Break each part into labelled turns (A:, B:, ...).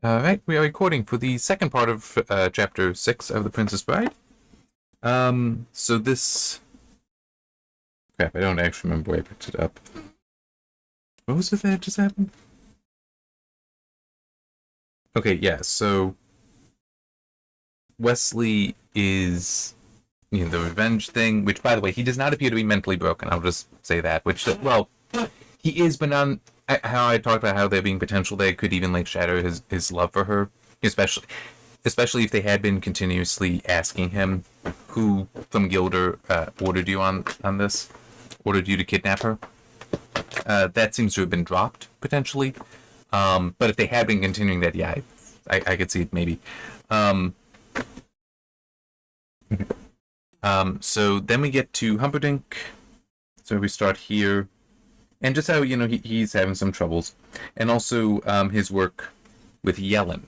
A: Alright, we are recording for the second part of chapter 6 of The Princess Bride. So this... Crap, I don't actually remember where I picked it up. What was it that just happened? Okay, yeah, so... Wesley is... the revenge thing, which, by the way, he does not appear to be mentally broken. I'll just say that, which, well, he is, but on how I talked about how there being potential there could even, shatter his love for her, especially if they had been continuously asking him who from Gilder ordered you on this, ordered you to kidnap her. That seems to have been dropped potentially. But if they had been continuing that, yeah, I could see it maybe. So then we get to Humperdinck. So we start here, and just how he's having some troubles, and also his work with Yellen,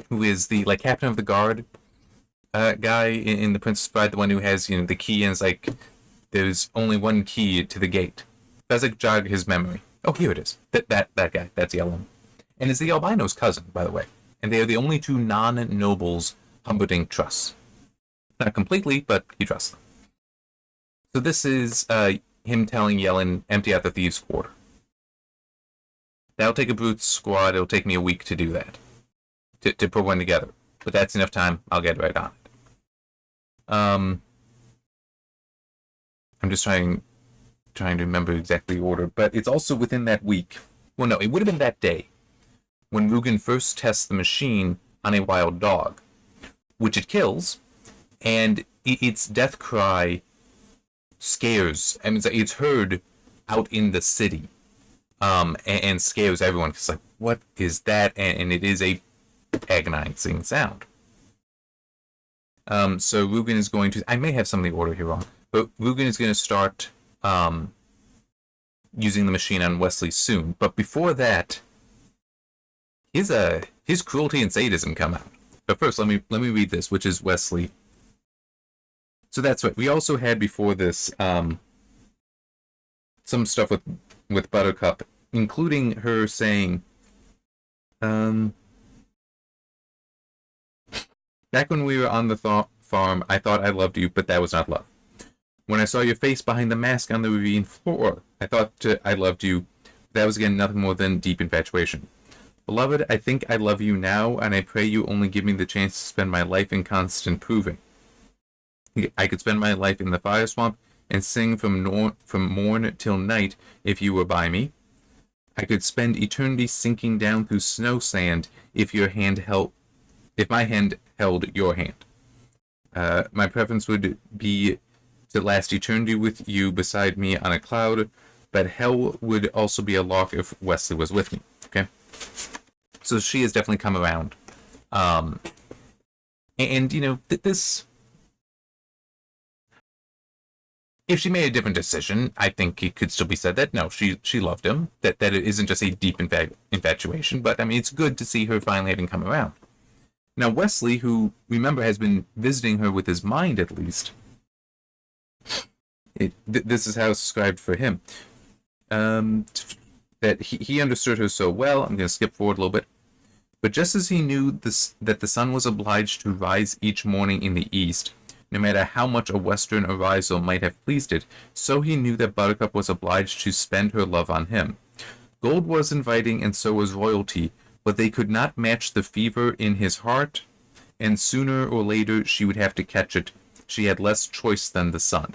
A: who is the captain of the guard guy in The Princess Bride, the one who has the key, and it's there's only one key to the gate. That's jog his memory. Oh, here it is. That guy. That's Yellen, and is the albino's cousin, by the way. And they are the only two non-nobles Humperdinck trusts. Not completely, but he trusts them. So this is him telling Yellen, empty out the thieves' quarter. That'll take a brute squad. It'll take me a week to do that. To put one together. But that's enough time. I'll get right on it. I'm just trying to remember exactly the order. But it's also within that week. Well, no, it would have been that day when Rugen first tests the machine on a wild dog, which it kills, and its death cry scares. I mean, it's heard out in the city, and scares everyone. It's what is that? And it is a agonizing sound. So Rugen is going to... I may have some of the order here wrong, but Rugen is going to start using the machine on Wesley soon. But before that, his cruelty and sadism come out. But first, let me read this, which is Wesley. So that's right. We also had before this some stuff with Buttercup, including her saying, back when we were on the farm, I thought I loved you, but that was not love. When I saw your face behind the mask on the ravine floor, I thought I loved you. That was again nothing more than deep infatuation. Beloved, I think I love you now, and I pray you only give me the chance to spend my life in constant proving. I could spend my life in the fire swamp and sing from morn till night if you were by me. I could spend eternity sinking down through snow sand if my hand held your hand. My preference would be to last eternity with you beside me on a cloud, but hell would also be a lock if Wesley was with me. Okay? So she has definitely come around. And this... If she made a different decision, I think it could still be said that, no, she loved him. That it isn't just a deep infatuation, but, I mean, it's good to see her finally having come around. Now, Wesley, who, remember, has been visiting her with his mind, at least. This is how it's described for him. That he understood her so well. I'm going to skip forward a little bit. But just as he knew that the sun was obliged to rise each morning in the east, no matter how much a western arisal might have pleased it, so he knew that Buttercup was obliged to spend her love on him. Gold was inviting, and so was royalty, but they could not match the fever in his heart, and sooner or later she would have to catch it. She had less choice than the sun.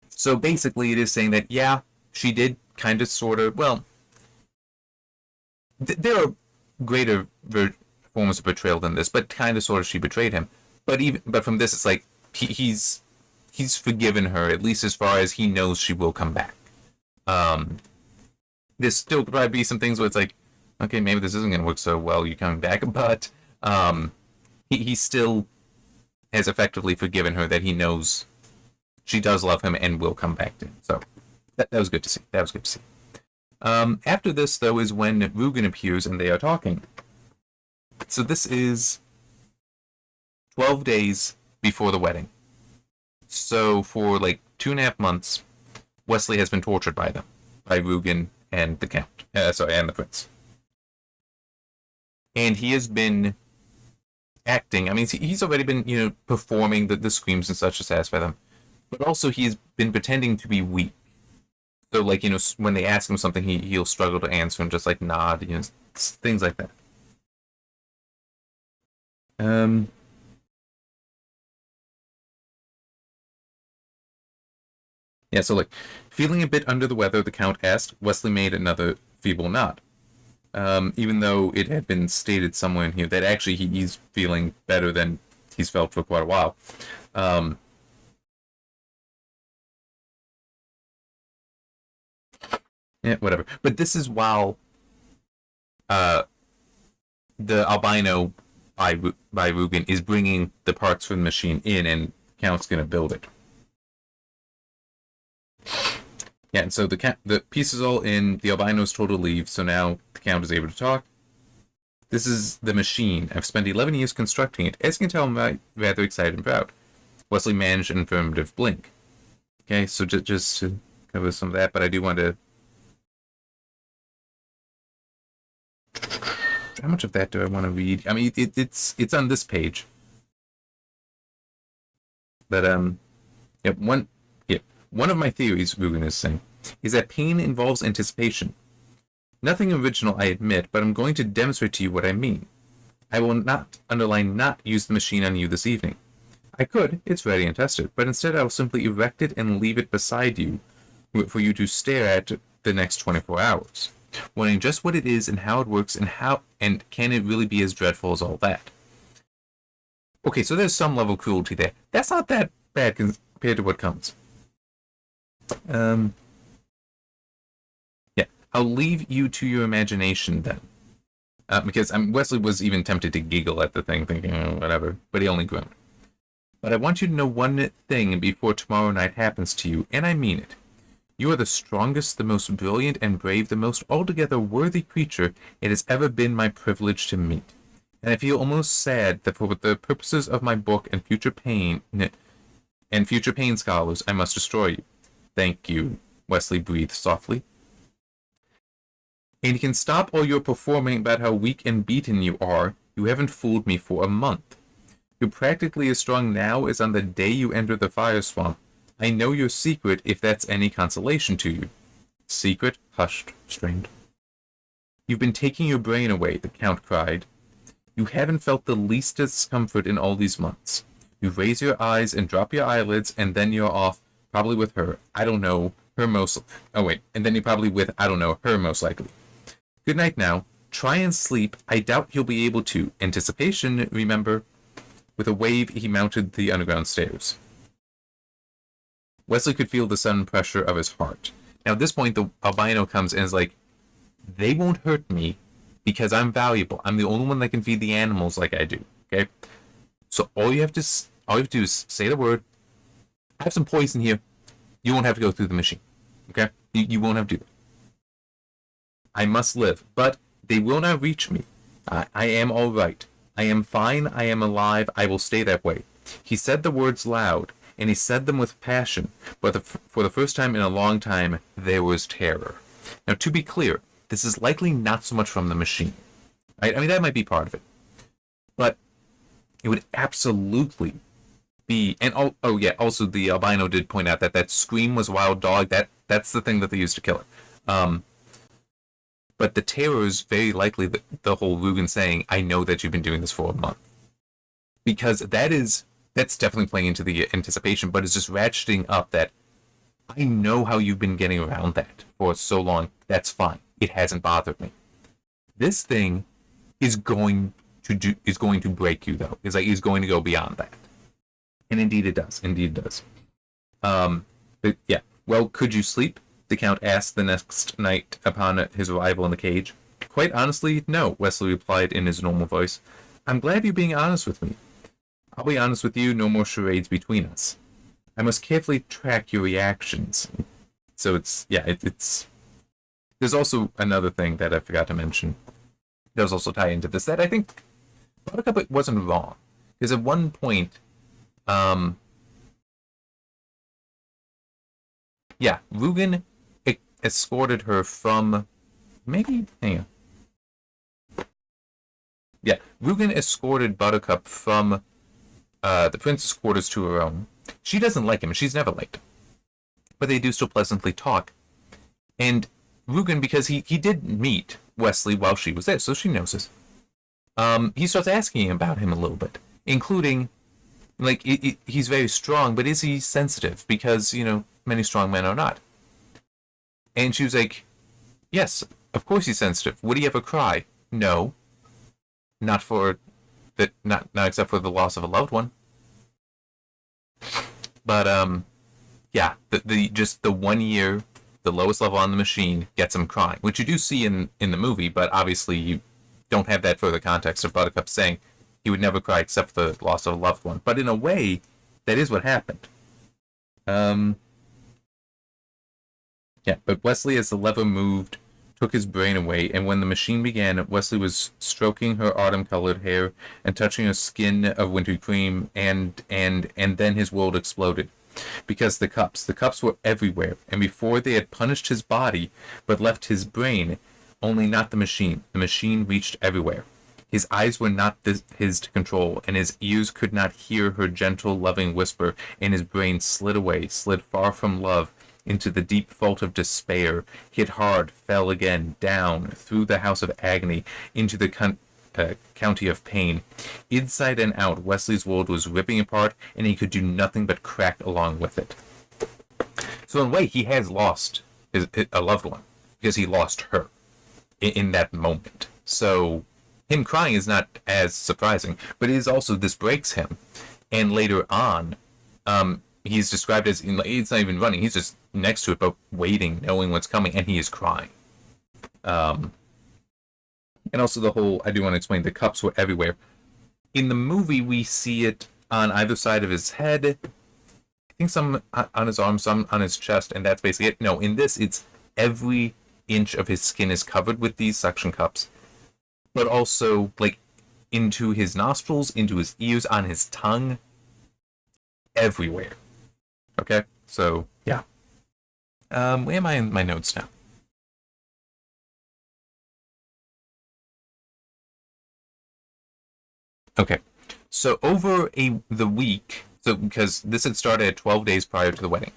A: So basically it is saying that, yeah, she did kind of sort of, well, there are greater forms of betrayal than this, but kind of sort of she betrayed him. But from this, it's he's forgiven her, at least as far as he knows she will come back. There's still probably be some things where it's okay, maybe this isn't going to work so well, you're coming back, but he still has effectively forgiven her, that he knows she does love him and will come back to him. So that was good to see. That was good to see. After this, though, is when Rugen appears and they are talking. So this is 12 days before the wedding. So for 2.5 months, Wesley has been tortured by them, by Rugen and the Count. And the Prince. And he has been acting. I mean, he's already been, performing the screams and such to satisfy them. But also, he's been pretending to be weak. So, like, when they ask him something, he'll struggle to answer and just, like, nod, things like that. Um, yeah, so, like, feeling a bit under the weather, the Count asked. Wesley made another feeble nod. Even though it had been stated somewhere in here that actually he's feeling better than he's felt for quite a while. Um, yeah, whatever. But this is while uh, the albino by Rugen is bringing the parts for the machine in, and Count's gonna build it. Yeah, and so the piece is all in. The albino's told to leave, so now the Count is able to talk. This is the machine. I've spent 11 years constructing it. As you can tell, I'm rather excited and proud. Wesley managed an affirmative blink. Okay, so just to cover some of that, but I do want to. How much of that do I want to read? I mean, it's on this page. But yeah, one of my theories, Rugen is saying, is that pain involves anticipation. Nothing original, I admit, but I'm going to demonstrate to you what I mean. I will not, underline not, use the machine on you this evening. I could, it's ready and tested, but instead I will simply erect it and leave it beside you for you to stare at the next 24 hours, wondering just what it is and how it works and can it really be as dreadful as all that. Okay, so there's some level of cruelty there. That's not that bad compared to what comes. Yeah, I'll leave you to your imagination then. Because Wesley was even tempted to giggle at the thing, thinking, oh, whatever, but he only groaned. But I want you to know one thing before tomorrow night happens to you, and I mean it. You are the strongest, the most brilliant and brave, the most altogether worthy creature it has ever been my privilege to meet. And I feel almost sad that for the purposes of my book and future pain scholars, I must destroy you. Thank you, Wesley breathed softly. And you can stop all your performing about how weak and beaten you are. You haven't fooled me for a month. You're practically as strong now as on the day you entered the fire swamp. I know your secret, if that's any consolation to you. Secret? Hushed, strained. You've been taking your brain away, the Count cried. You haven't felt the least discomfort in all these months. You raise your eyes and drop your eyelids, and then you're off, probably with her. I don't know, her most... Oh, wait. And then you're probably with, I don't know, her most likely. Good night now. Try and sleep. I doubt you'll be able to. Anticipation, remember? With a wave, he mounted the underground stairs. Wesley could feel the sudden pressure of his heart. Now, at this point, the albino comes and is like, they won't hurt me because I'm valuable. I'm the only one that can feed the animals like I do. Okay? So all you have to do is say the word. I have some poison here. You won't have to go through the machine. Okay? You won't have to do that. I must live, but they will not reach me. I am all right. I am fine. I am alive. I will stay that way. He said the words loud, and he said them with passion, but for the first time in a long time, there was terror. Now, to be clear, this is likely not so much from the machine. Right? I mean, that might be part of it. But it would absolutely be... And, oh yeah, also the albino did point out that scream was wild dog. That's the thing that they used to kill her. But the terror is very likely the whole Rugen saying, I know that you've been doing this for a month. Because that's definitely playing into the anticipation, but it's just ratcheting up that I know how you've been getting around that for so long. That's fine. It hasn't bothered me. This thing is going to break you, though. Is going to go beyond that. And indeed it does. Indeed it does. But yeah. Well, could you sleep? The Count asked the next night upon his arrival in the cage. Quite honestly, no, Wesley replied in his normal voice. I'm glad you're being honest with me. I'll be honest with you, no more charades between us. I must carefully track your reactions. So it's... There's also another thing that I forgot to mention. That was also tied into this, that I think Buttercup wasn't wrong. Because at one point... Rugen escorted her from... Maybe... Hang on. Yeah, Rugen escorted Buttercup from the prince's quarters to her own. She doesn't like him, and she's never liked him. But they do still pleasantly talk. And Rugen, because he did meet Wesley while she was there, so she knows this. He starts asking about him a little bit, including, like, he's very strong, but is he sensitive? Because, many strong men are not. And she was like, yes, of course he's sensitive. Would he ever cry? No. Not except for the loss of a loved one. But, yeah, just the 1 year, the lowest level on the machine gets him crying, which you do see in the movie, but obviously you don't have that further context of Buttercup saying he would never cry except for the loss of a loved one. But in a way, that is what happened. Yeah, but Wesley, as the lever moved, took his brain away, and when the machine began, Wesley was stroking her autumn-colored hair and touching her skin of wintry cream, and then his world exploded. Because the cups were everywhere, and before they had punished his body, but left his brain, only not the machine. The machine reached everywhere. His eyes were not his to control, and his ears could not hear her gentle, loving whisper, and his brain slid away, slid far from love, into the deep vault of despair, hit hard, fell again, down, through the house of agony, into the county of pain. Inside and out, Wesley's world was ripping apart, and he could do nothing but crack along with it. So in a way, he has lost a loved one, because he lost her in that moment. So him crying is not as surprising, but it is also, this breaks him. And later on, he's described as, it's not even running, he's just next to it, but waiting, knowing what's coming, and he is crying. And also the whole, I do want to explain, the cups were everywhere. In the movie, we see it on either side of his head. I think some on his arm, some on his chest, and that's basically it. No, in this, it's every inch of his skin is covered with these suction cups. But also, like, into his nostrils, into his ears, on his tongue. Everywhere. Okay? So, yeah. Where am I in my notes now? Okay. So over the week, so because this had started at 12 days prior to the wedding.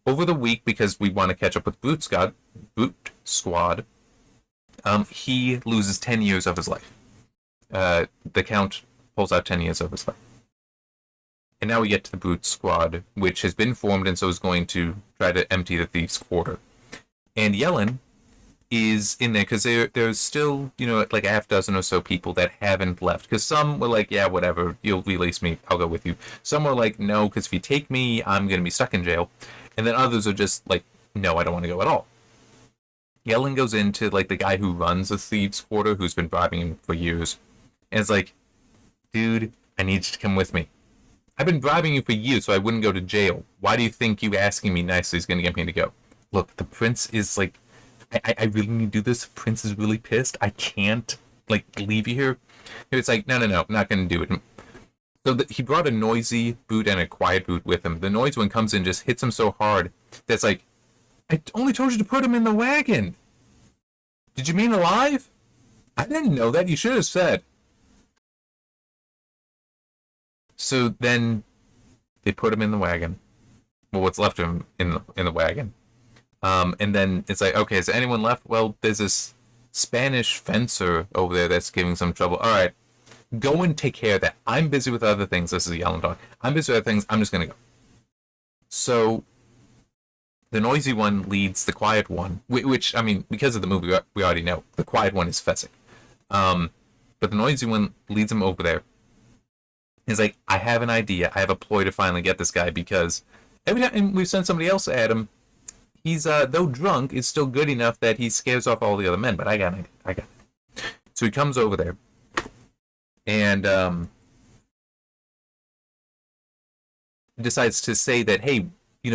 A: Over the week, because we want to catch up with Boot Squad, he loses 10 years of his life. The Count pulls out 10 years of his life. And now we get to the Boot Squad, which has been formed and so is going to try to empty the Thieves' Quarter. And Yellen is in there because there's still, like a half dozen or so people that haven't left. Because some were like, yeah, whatever, you'll release me, I'll go with you. Some were like, no, because if you take me, I'm going to be stuck in jail. And then others are just like, no, I don't want to go at all. Yellen goes into, like, the guy who runs the Thieves' Quarter, who's been bribing him for years. And it's like, dude, I need you to come with me. I've been bribing you for years so I wouldn't go to jail. Why do you think you asking me nicely is going to get me to go? Look, the prince is like, I really need to do this. The prince is really pissed. I can't, like, leave you here. It's like, no, not going to do it. So he brought a noisy boot and a quiet boot with him. The noisy one comes in, just hits him so hard that's like, I only told you to put him in the wagon. Did you mean alive? I didn't know that. You should have said. So then they put him in the wagon. Well, what's left of him in the wagon. And then it's like, okay, is there anyone left? Well, there's this Spanish fencer over there that's giving some trouble. All right, go and take care of that. I'm busy with other things. This is a yelling dog. I'm busy with other things. I'm just going to go. So the noisy one leads the quiet one, which, I mean, because of the movie, we already know. The quiet one is Fezzik. But the noisy one leads him over there. He's like, I have an idea. I have a ploy to finally get this guy, because every time we've sent somebody else at him, he's, though drunk, is still good enough that he scares off all the other men. But I got an idea. So he comes over there, and decides to say that, hey,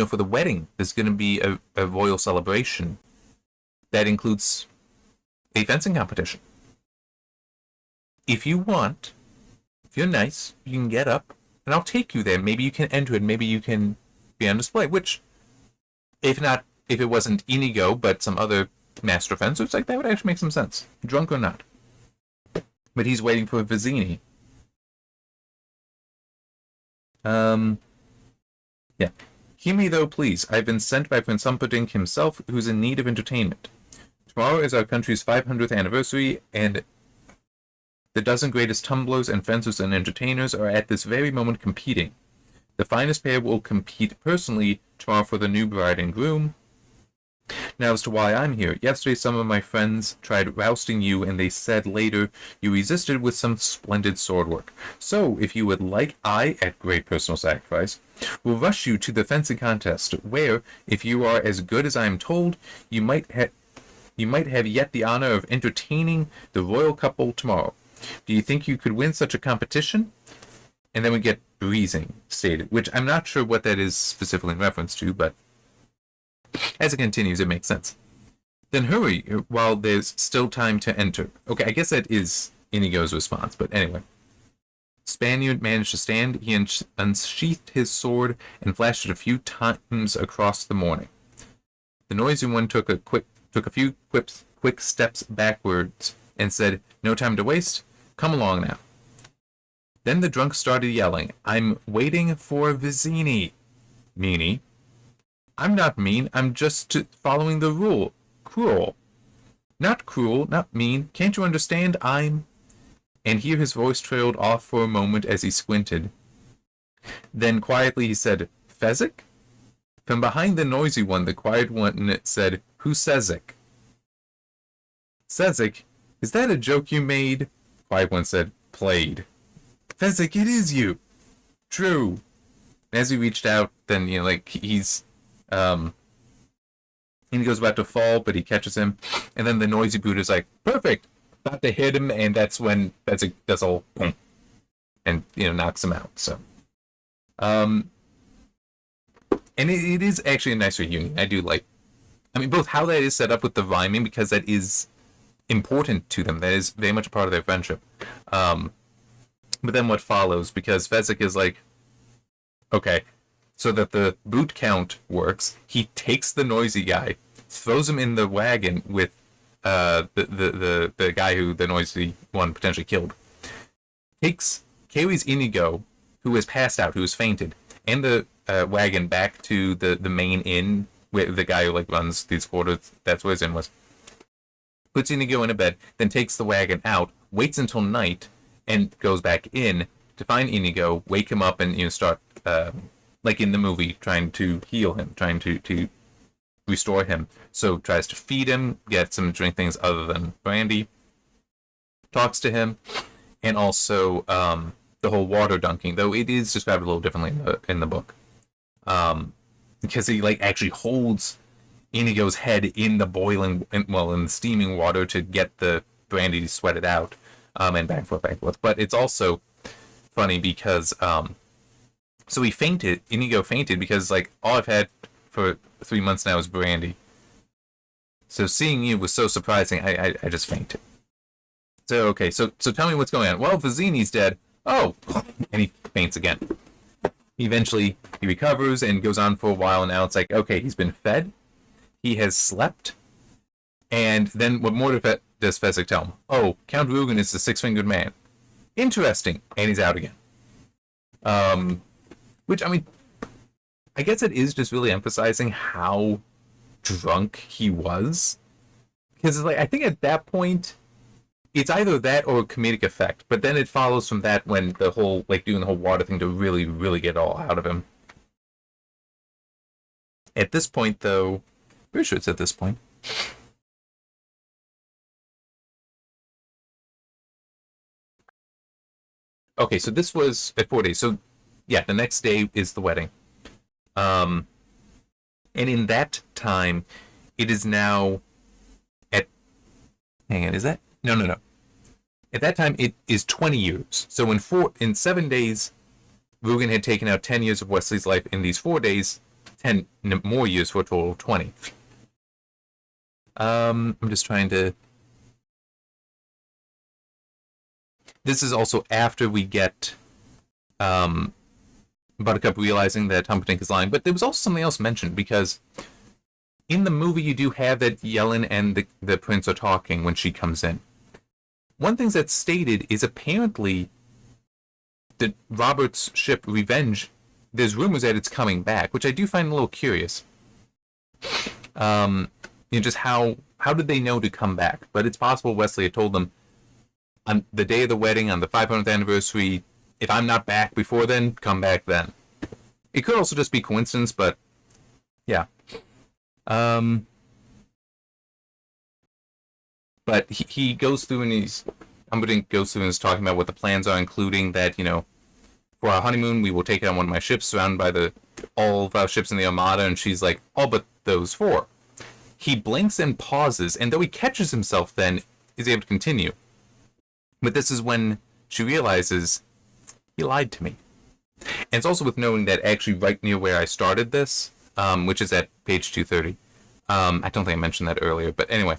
A: for the wedding, there's going to be a royal celebration that includes a fencing competition. If you want, if you're nice, you can get up, and I'll take you there. Maybe you can enter it. Maybe you can be on display. Which, if it wasn't Inigo, but some other master fencer, it's like, that would actually make some sense, drunk or not. but he's waiting for Vizzini. Yeah. Hear me though, please. I've been sent by Prince Humperdinck himself, who's in need of entertainment. Tomorrow is our country's 500th anniversary, and the dozen greatest tumblers and fencers and entertainers are at this very moment competing. The finest pair will compete personally tomorrow for the new bride and groom. Now as to why I'm here. Yesterday some of my friends tried rousting you, and they said later you resisted with some splendid sword work. So, if you would like, I, at great personal sacrifice, will rush you to the fencing contest, where, if you are as good as I am told, you might have yet the honor of entertaining the royal couple tomorrow. Do you think you could win such a competition? And then we get breezing stated, which I'm not sure what that is specifically in reference to, but as it continues, it makes sense. Then hurry, while there's still time to enter. Okay, I guess that is Inigo's response, but anyway. Spaniard managed to stand. He unsheathed his sword and flashed it a few times across the morning. The noisy one took a few quick steps backwards and said, "No time to waste. Come along now." Then the drunk started yelling, "I'm waiting for Vizzini." Meanie. I'm not mean, I'm just following the rule. Cruel. Not cruel, not mean. Can't you understand? I'm... And here his voice trailed off for a moment as he squinted. Then quietly he said, "Fezzik?" From behind the noisy one, the quiet one said, "Who's Sezzik?" "Sezzik? Is that a joke you made?" Quiet one said, "Played." "Fezzik, it is you." "True." And as he reached out, then, he's... Inigo's about to fall, but he catches him. And then the noisy brute is like, "Perfect!" About to hit him, and that's when Fezzik does a whole boom. And, knocks him out, so... And it is actually a nice reunion. I do like... both how that is set up with the rhyming, because that is important to them. That is very much a part of their friendship. But then what follows, because Fezzik is like, okay, so that the boot count works, he takes the noisy guy, throws him in the wagon with the guy who the noisy one potentially killed, carries Inigo, who has passed out, who has fainted, and the wagon back to the main inn where the guy who runs these quarters, that's where his inn was, puts Inigo in a bed, then takes the wagon out, waits until night, and goes back in to find Inigo, wake him up, and start like in the movie, trying to heal him, trying to restore him. So tries to feed him, gets him to drink things other than brandy, talks to him, and also the whole water dunking, though it is described a little differently in the book, because he actually holds Inigo's head in the boiling, in the steaming water to get the brandy sweated out, and back and forth. But it's also funny because so Inigo fainted because all I've had for 3 months now is brandy. So seeing you was so surprising, I just fainted. So okay, so tell me what's going on. Well, Vizzini's dead. Oh, and he faints again. Eventually he recovers and goes on for a while, and now it's okay, he's been fed, he has slept, and then what more does Fezzik tell him? Oh, Count Rugen is the six-fingered man. Interesting, and he's out again. Which, I guess it is just really emphasizing how drunk he was. Because, I think at that point, it's either that or comedic effect. But then it follows from that when the whole, doing the whole water thing to really, really get all out of him. At this point, though, pretty sure it's at this point. Okay, so this was at 4 days. So, yeah, the next day is the wedding. And in that time, it is now at... Hang on, is that? No. At that time, it is 20 years. So in 7 days, Rugen had taken out 10 years of Wesley's life. In these 4 days, 10 more years for a total of 20. I'm just trying to... This is also after we get Buttercup realizing that Humperdinck is lying. But there was also something else mentioned, because in the movie you do have that Yellen and the prince are talking when she comes in. one thing that's stated is apparently that Robert's ship Revenge, there's rumors that it's coming back, which I do find a little curious. Just how did they know to come back? But it's possible Wesley had told them on the day of the wedding, on the 500th anniversary, if I'm not back before then, come back then. It could also just be coincidence, but yeah. But he goes through and Humperdinck goes through and is talking about what the plans are, including that, for our honeymoon, we will take it on one of my ships, surrounded by all of our ships in the Armada, and she's like, all but those 4. He blinks and pauses, and though he catches himself then, is able to continue. But this is when she realizes, he lied to me. And it's also with knowing that actually right near where I started this, which is at page 230, I don't think I mentioned that earlier, but anyway,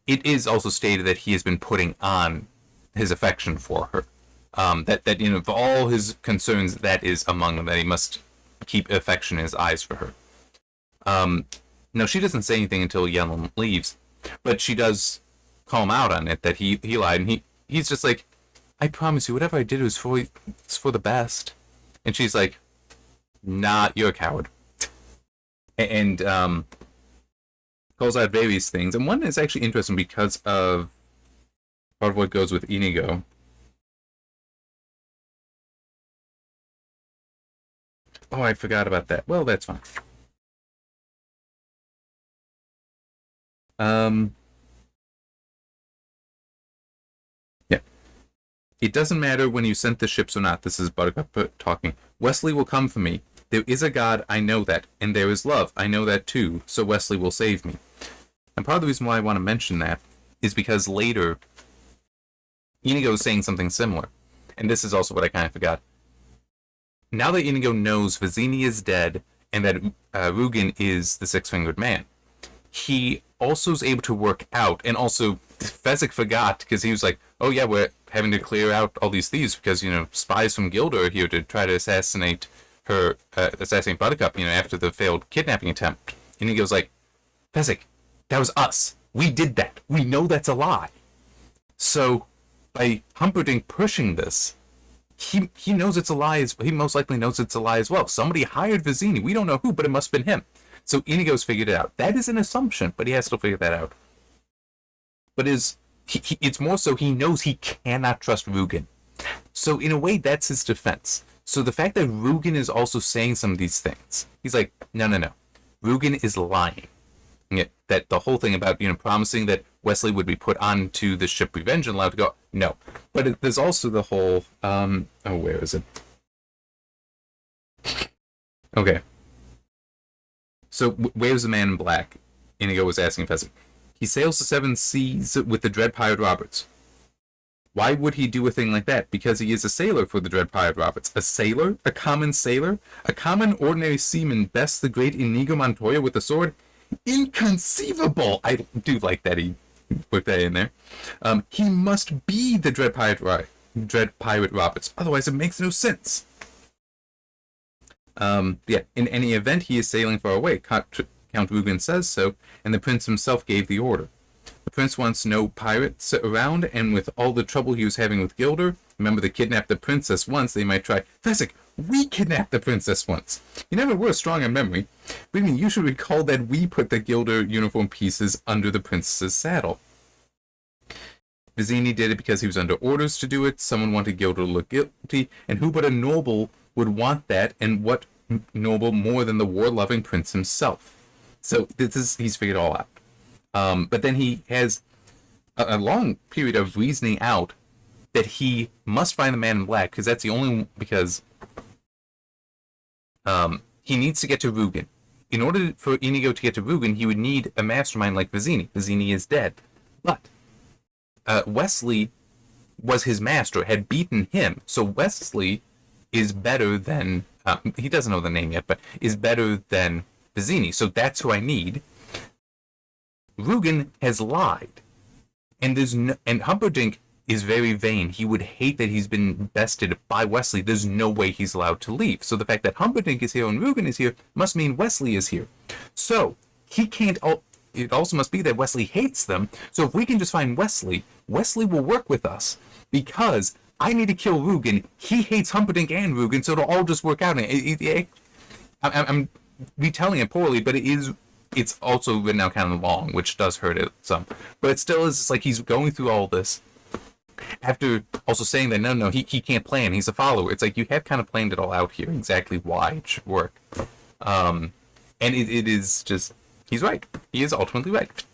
A: it is also stated that he has been putting on his affection for her. That for all his concerns, that is among them, that he must keep affection in his eyes for her. Now, she doesn't say anything until Yellen leaves, but she does call him out on it, that he lied, and he's just like, I promise you, whatever I did was for the best. And she's like, nah, you're a coward. And calls out various things, and one is actually interesting because of part of what goes with Inigo. Oh, I forgot about that. Well, that's fine. Yeah. It doesn't matter when you sent the ships or not. This is Buttercup talking. Wesley will come for me. There is a God, I know that. And there is love, I know that too. So Wesley will save me. And part of the reason why I want to mention that is because later, Inigo is saying something similar. And this is also what I kind of forgot. Now that Inigo knows Vizzini is dead and that Rugen is the six-fingered man, he also is able to work out, and also Fezzik forgot because he was like, oh yeah, we're having to clear out all these thieves because, spies from Gilda are here to try to assassinate Buttercup, after the failed kidnapping attempt. And he goes like, Fezzik, that was us. We did that. We know that's a lie. So, by Humperdinck pushing this, he knows it's a lie. He most likely knows it's a lie as well. Somebody hired Vizzini. We don't know who, but it must have been him. So Inigo's figured it out. That is an assumption, but he has to figure that out. But it's more so he knows he cannot trust Rugen. So in a way, that's his defense. So the fact that Rugen is also saying some of these things, he's like, no. Rugen is lying. Yeah, that the whole thing about, promising that Wesley would be put onto the ship Revenge and allowed to go, no. But there's also the whole, where is it? Okay. So, where's the man in black? Inigo was asking Fezzik. He sails the 7 seas with the Dread Pirate Roberts. Why would he do a thing like that? Because he is a sailor for the Dread Pirate Roberts. A sailor? A common sailor? A common ordinary seaman bests the great Inigo Montoya with a sword? Inconceivable! I do like that he put that in there. He must be the Dread Pirate Roberts. Otherwise, it makes no sense. In any event, he is sailing far away. Count Rugen says so, and the prince himself gave the order. The prince wants no pirates around, and with all the trouble he was having with Gilder, remember they kidnapped the princess once, they might try, Fezzik, we kidnapped the princess once. You never were strong in memory. But you should recall that we put the Gilder uniform pieces under the princess's saddle. Vizzini did it because he was under orders to do it. Someone wanted Gilder to look guilty, and who but a noble would want that, and what noble more than the war-loving prince himself? So he's figured it all out. But then he has a long period of reasoning out that he must find the man in black, because that's the only, because he needs to get to Rugen. In order for Inigo to get to Rugen, he would need a mastermind like Vizzini. Vizzini is dead. But Wesley was his master, had beaten him. So Wesley is better than, he doesn't know the name yet, but is better than Vizzini. So that's who I need. Rugen has lied. And Humperdinck is very vain. He would hate that he's been bested by Wesley. There's no way he's allowed to leave. So the fact that Humperdinck is here and Rugen is here must mean Wesley is here. So he can't, it also must be that Wesley hates them. So if we can just find Wesley, Wesley will work with us because I need to kill Rugen. He hates Humperdinck and Rugen, so it'll all just work out. I'm retelling it poorly, but it's also written out kind of long, which does hurt it some. But it still is, it's like he's going through all this after also saying that no, he can't plan. He's a follower. It's like you have kind of planned it all out here, exactly why it should work. And it is just, he's right. He is ultimately right.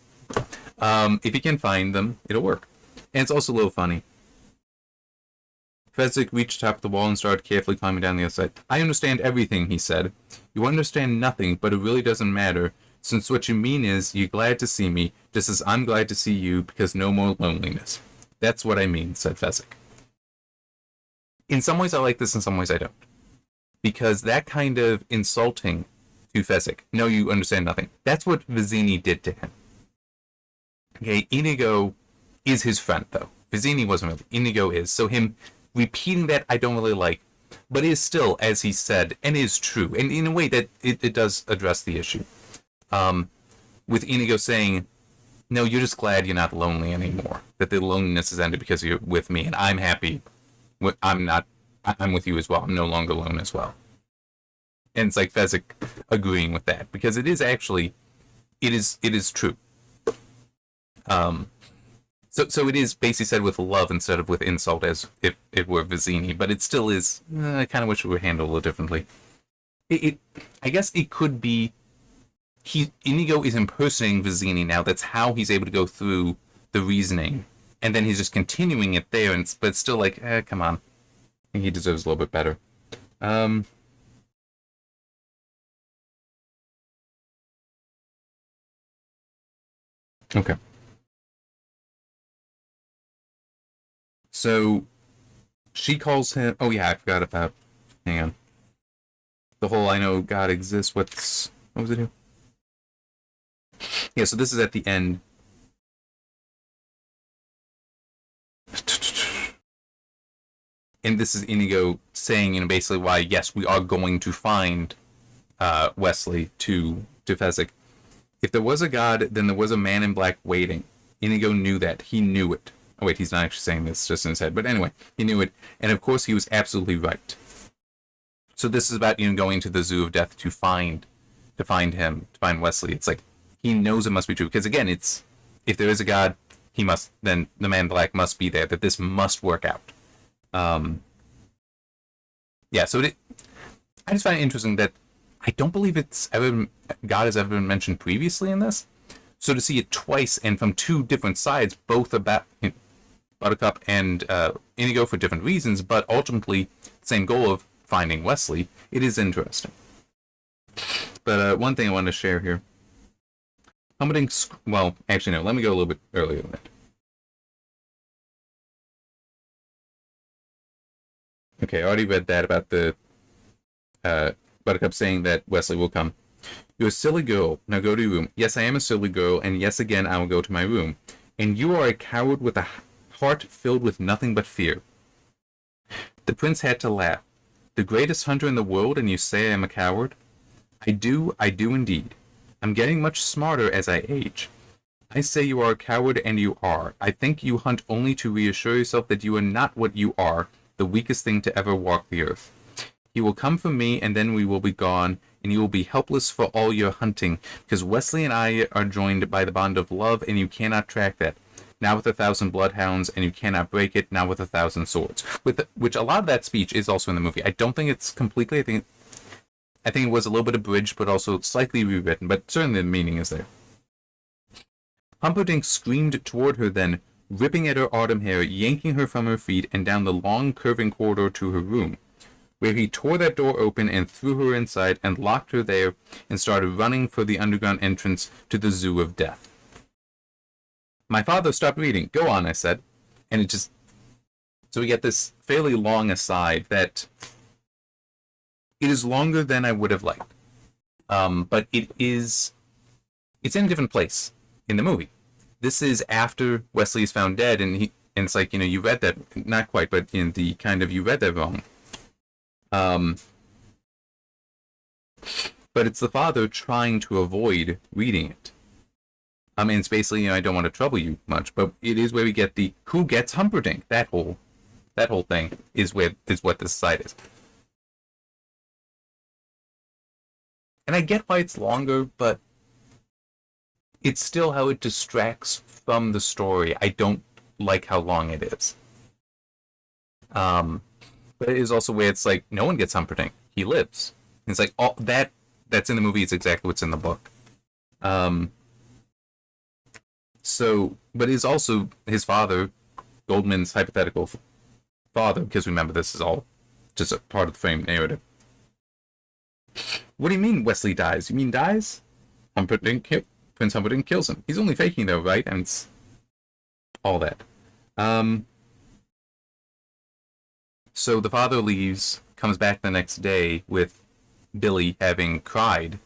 A: If you can find them, it'll work. And it's also a little funny. Fezzik reached top of the wall and started carefully climbing down the other side. I understand everything, he said. You understand nothing, but it really doesn't matter, since what you mean is you're glad to see me, just as I'm glad to see you, because no more loneliness. That's what I mean, said Fezzik. In some ways I like this, in some ways I don't. Because that kind of insulting to Fezzik, no, you understand nothing, that's what Vizzini did to him. Okay, Inigo is his friend, though. Vizzini wasn't really. Inigo is. So him repeating that I don't really like, but is still, as he said, and is true, and in a way that it does address the issue. With Inigo saying, no, you're just glad you're not lonely anymore, that the loneliness has ended because you're with me, and I'm happy. I'm with you as well. I'm no longer alone as well. And it's like Fezzik agreeing with that, because it is actually, it is true. So it is basically said with love instead of with insult, as if it were Vizzini, but it still is. I kind of wish it were handled a little differently. I guess it could be. Inigo is impersonating Vizzini now. That's how he's able to go through the reasoning, and then he's just continuing it there. But it's still like, come on, I think he deserves a little bit better. Okay. So she calls him. Oh yeah, I forgot about. Hang on. The whole I know God exists. What was it here? Yeah. So this is at the end. And this is Inigo saying, basically why yes, we are going to find Wesley to Fezzik. If there was a God, then there was a man in black waiting. Inigo knew that. He knew it. Oh wait, he's not actually saying this, just in his head. But anyway, he knew it, and of course he was absolutely right. So this is about going to the Zoo of Death to find Wesley. It's like he knows it must be true, because again, it's if there is a God, then the man in black must be there. That this must work out. Yeah. So I just find it interesting that I don't believe God has ever been mentioned previously in this. So to see it twice and from two different sides, both about Buttercup and Inigo for different reasons, but ultimately same goal of finding Wesley, it is interesting. But one thing I wanted to share here. Well, actually no, let me go a little bit earlier than that. Okay, I already read that about the Buttercup saying that Wesley will come. You're a silly girl. Now go to your room. Yes, I am a silly girl, and yes, again, I will go to my room. And you are a coward with a heart filled with nothing but fear. The prince had to laugh. The greatest hunter in the world, and you say I am a coward? I do indeed. I'm getting much smarter as I age. I say you are a coward, and you are. I think you hunt only to reassure yourself that you are not what you are, the weakest thing to ever walk the earth. You will come for me, and then we will be gone, and you will be helpless for all your hunting, because Wesley and I are joined by the bond of love, and you cannot track that. Now with 1,000 bloodhounds, and you cannot break it, now with 1,000 swords. Which a lot of that speech is also in the movie. I don't think it's completely, I think it was a little bit abridged, but also slightly rewritten, but certainly the meaning is there. Humperdinck screamed toward her then, ripping at her autumn hair, yanking her from her feet, and down the long curving corridor to her room, where he tore that door open and threw her inside and locked her there and started running for the underground entrance to the Zoo of Death. My father stopped reading. Go on, I said. And it just... So we get this fairly long aside that... It is longer than I would have liked. But it is... It's in a different place in the movie. This is after Wesley is found dead, and it's like, you read that... Not quite, but in the kind of, you read that wrong. But it's the father trying to avoid reading it. And it's basically, I don't want to trouble you much, but it is where we get the who gets Humperdinck. That whole thing is what this site is. And I get why it's longer, but it's still how it distracts from the story. I don't like how long it is. But it is also where it's like no one gets Humperdinck. He lives. It's like all that's in the movie is exactly what's in the book. But it is also his father, Goldman's hypothetical father, because remember this is all just a part of the frame narrative. What do you mean Wesley dies? You mean dies? Prince Humperdinck kills him. He's only faking though, right? And it's all that. So the father leaves, comes back the next day with Billy having cried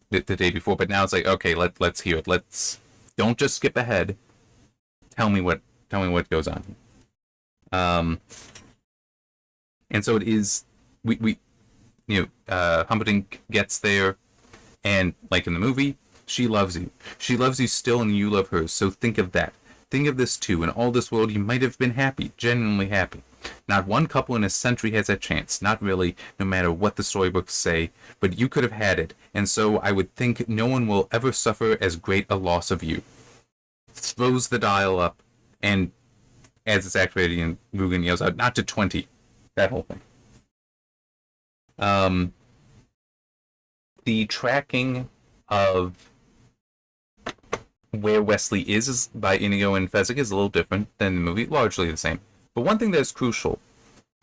A: the day before, but now it's like, okay, let's hear it. Don't just skip ahead. Tell me what goes on. And so it is Humperdinck gets there, and like in the movie, she loves you. She loves you still, and you love her. So think of that. Think of this too. In all this world, you might have been happy, genuinely happy. Not one couple in a century has that chance. Not really, no matter what the storybooks say. But you could have had it, and so I would think no one will ever suffer as great a loss of you. Throws the dial up, and as it's activated, and Rugen yells out, "Not to 20." That whole thing. The tracking of where Wesley is by Inigo and Fezzik is a little different than the movie, largely the same. But one thing that's crucial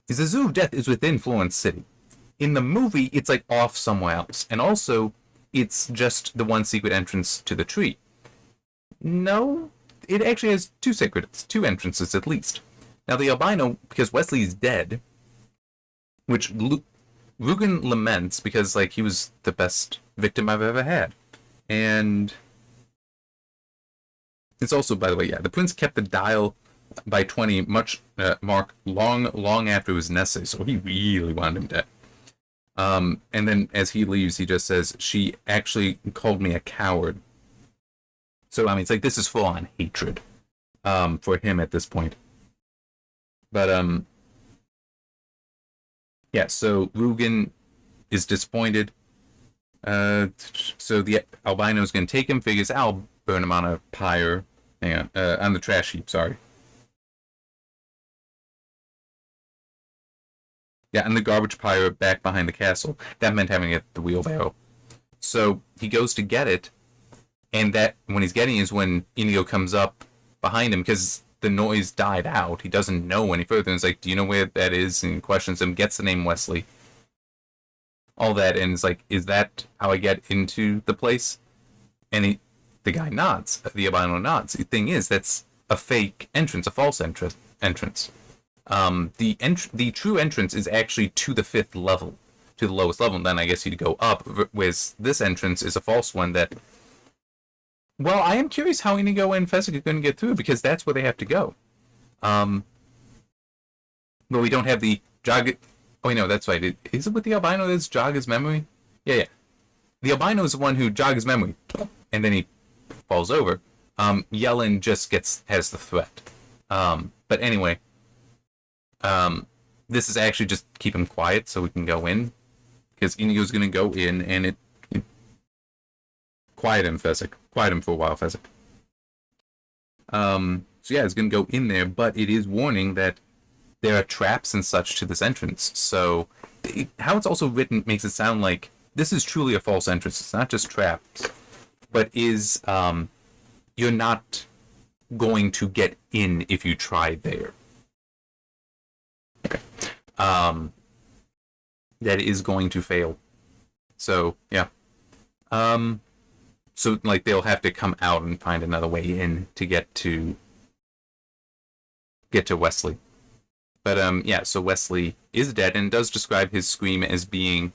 A: is the Zoo of Death is within Florence City. In the movie, it's like off somewhere else. And also, it's just the one secret entrance to the tree. No, it actually has two entrances at least. Now the albino, because Wesley's dead, which Rugen laments because like he was the best victim I've ever had. And it's also, by the way, the prince kept the dial by 20 mark long after it was necessary, so he really wanted him dead. And then as he leaves, he just says, "She actually called me a coward." So, it's like this is full on hatred for him at this point. But, so Rugen is disappointed. So the albino's going to take him, figures I'll burn him on a pyre. Hang on, on the trash heap, sorry. Yeah, and the garbage pyre back behind the castle. That meant having it the wheelbarrow. So he goes to get it, and that when he's getting it is when Inigo comes up behind him because the noise died out. He doesn't know any further. And he's like, "Do you know where that is?" And he questions him, gets the name Wesley. All that, and it's like, "Is that how I get into the place?" And the guy nods. The albino nods. The thing is, that's a fake entrance, a false entrance. The true entrance is actually to the 5th level, to the lowest level, and then I guess you'd go up, whereas this entrance is a false one that... Well, I am curious how Inigo and Fezzik are going to get through, because that's where they have to go. But we don't have the jog... Oh, no, that's right. Is it with the albino that's jog his memory? Yeah. The albino is the one who jogs his memory, and then he falls over. Yellen just has the threat. But anyway... this is actually just keep him quiet so we can go in, because Inigo's going to go in and quiet him for a while, Fezzik. So it's going to go in there, but it is warning that there are traps and such to this entrance. So how it's also written makes it sound like this is truly a false entrance. It's not just traps, but is you're not going to get in if you try there. Okay. That is going to fail. So, yeah. So, like, they'll have to come out and find another way in to get to Wesley. But, so Wesley is dead and does describe his scream as being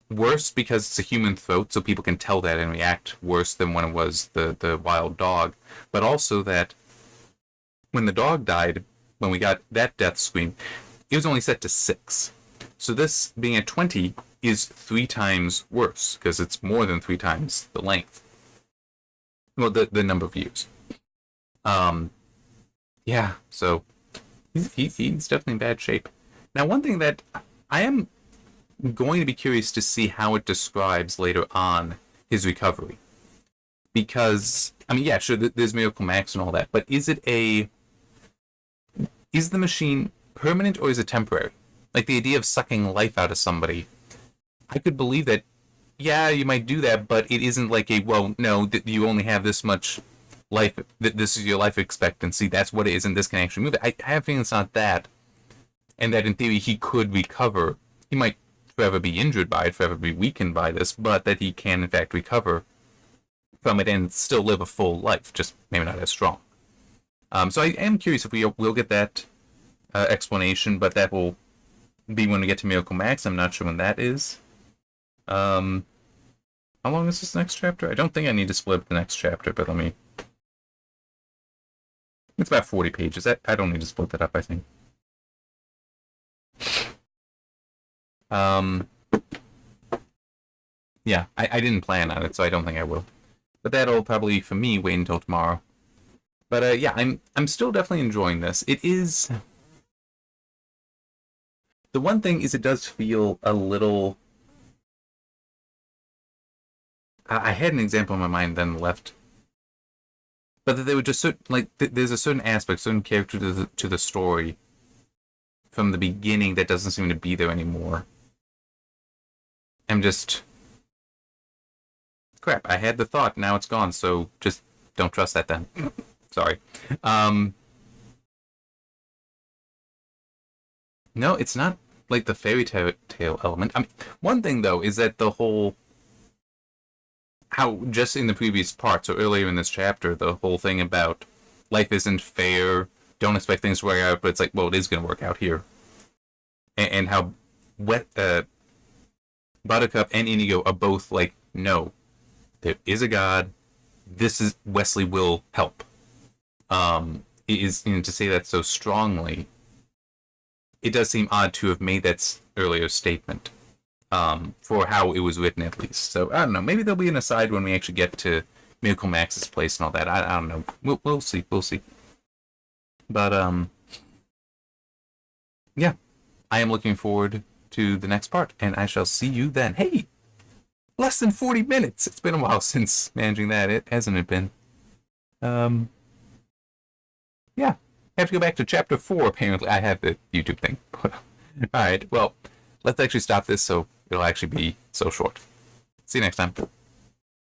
A: worse because it's a human throat, so people can tell that and react worse than when it was the wild dog. But also that when the dog died, when we got that death scream, it was only set to 6. So this being at 20 is 3 times worse, because it's more than 3 times the length. Well, the number of years. Yeah, so he's definitely in bad shape. Now, one thing that I am going to be curious to see how it describes later on his recovery. Because, I mean, yeah, sure, there's Miracle Max and all that, but is the machine permanent or is it temporary? Like, the idea of sucking life out of somebody, I could believe that, yeah, you might do that, but it isn't like well, no, you only have this much life, this is your life expectancy, that's what it is, and this can actually move it. I have a feeling it's not that, and that in theory he could recover. He might forever be injured by it, forever be weakened by this, but that he can in fact recover from it and still live a full life, just maybe not as strong. So I am curious if we'll get that explanation, but that will be when we get to Miracle Max. I'm not sure when that is. How long is this next chapter? I don't think I need to split up the next chapter, but let me... It's about 40 pages. I don't need to split that up, I think. Yeah, I didn't plan on it, so I don't think I will. But that'll probably, for me, wait until tomorrow. But yeah, I'm still definitely enjoying this. It is... The one thing is it does feel a little... I had an example in my mind, then left. But that they were just certain, like, there's a certain aspect, certain character to the story from the beginning that doesn't seem to be there anymore. I'm just... Crap, I had the thought, now it's gone, so just don't trust that then. Sorry. No, it's not like the fairy tale element. I mean, one thing though is that the whole... How, just in the previous parts, or earlier in this chapter, the whole thing about life isn't fair, don't expect things to work out, but it's like, well, it is going to work out here. And how Buttercup and Inigo are both like, no, there is a God, Wesley will help. It is, to say that so strongly, it does seem odd to have made that earlier statement. For how it was written, at least. So, I don't know. Maybe there'll be an aside when we actually get to Miracle Max's place and all that. I don't know. We'll see. We'll see. But, yeah. I am looking forward to the next part, and I shall see you then. Hey! Less than 40 minutes! It's been a while since managing that, hasn't it been? Yeah. I have to go back to chapter 4, apparently. I have the YouTube thing. Alright, well, let's actually stop this so it'll actually be so short. See you next time.